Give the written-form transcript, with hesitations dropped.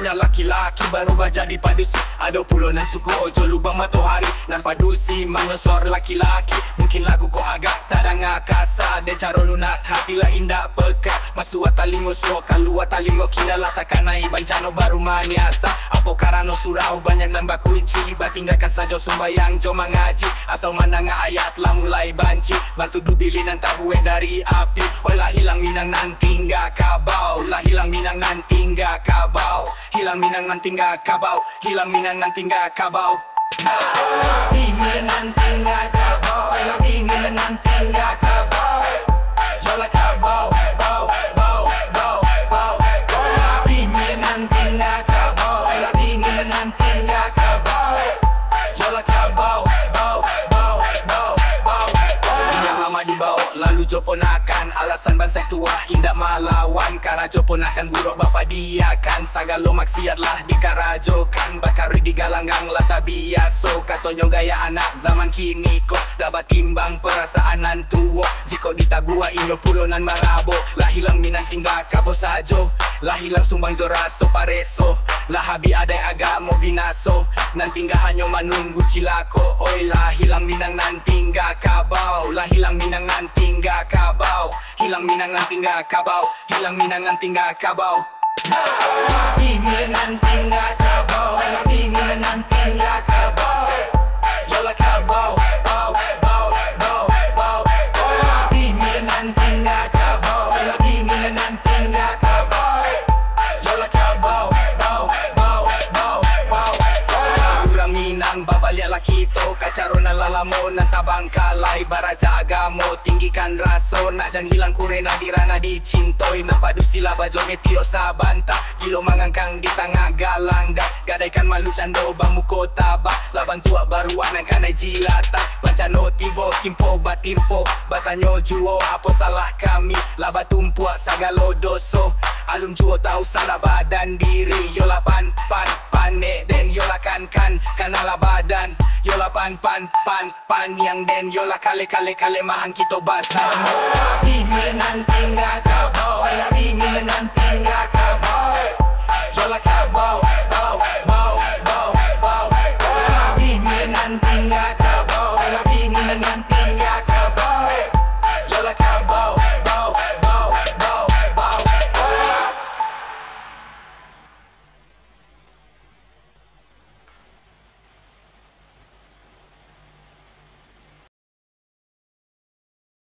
banyak laki-laki berubah jadi padusi. Ada puluhan suku ojo lubang matahari nan padusi mengesor laki-laki. Mungkin lagu kau agak tadang kasar, de cara lunak hati lah indah pekat. Masuk atalingo so kalu atalingo kina lah takanai bancano baru maniasa. Apa karano surau banyak nambah kunci, tinggalkan saja sembayang jo mengaji atau mendengar ayat lah mulai banci. Bantu dubili nan tabuwe dari api. Oi lah hilang minang nan tinggal kabau, lah hilang minang nan tinggal kabau, hilang minang nan tinggal kabau, hilang minang nan tinggal kabau. Ingin nan tinggal kabau, ingin nan tinggal kabau, jola kabau, bau, bau, bau, bau. Ingin nan tinggal kabau, ingin nan tinggal kabau, jola kabau, bau, bau, bau, bau. Minyak mama dibawa lalu joponakan, alasan bangsa tua indah malawan. Karena joponakan buruk bapa diakan, sagalo maksiat lah dikarajokan. Bakari digalanggang lah tak biaso, katonyo gaya anak zaman kini kok dapat timbang perasaan nan tua. Jika ditagua inyo pulonan marabo, lah hilang minang tinggal kabo sajo, lah hilang sumbang jo raso pareso, lah habi ada agamo binaso, nan tinggal hanya menunggu cilako. Oi lah hilang minang nan tinggal kabau, lah hilang minang nan tinggal kabau, hilang minang nan tinggal kabau, hilang minang nan tinggal kabau. Ingin nan tinggal kabau, ingin nan tinggal kabau, jola kabau, bau, bau, bau, bau. Ingin nan tinggal kabau, ingin nan tinggal kabau, jola kabau, bau, bau, bau, bau. Urang minang babaliak laki to, kacaronan lalamo nan tabang kalai baraja agamo, tinggikan raso nak jangan hilang kurena dirana dicintoi. Napadu sila bajoge tio sabanta, gilo mangangkang di tengah galangga. Gadaikan malu cando bamu kota ba, laban tua baru anak kanai jilata. Bancano tibo timpo batimpo, batanyo juo apa salah kami. Laba tumpuak sagalo doso, alum juo tahu salah badan diri. Yola pan pan panek den yola kan kanala badan. Yola pan pan pan yang den yola kale mahan kita basah. Ingin nan tinggal kabau, ingin nan tinggal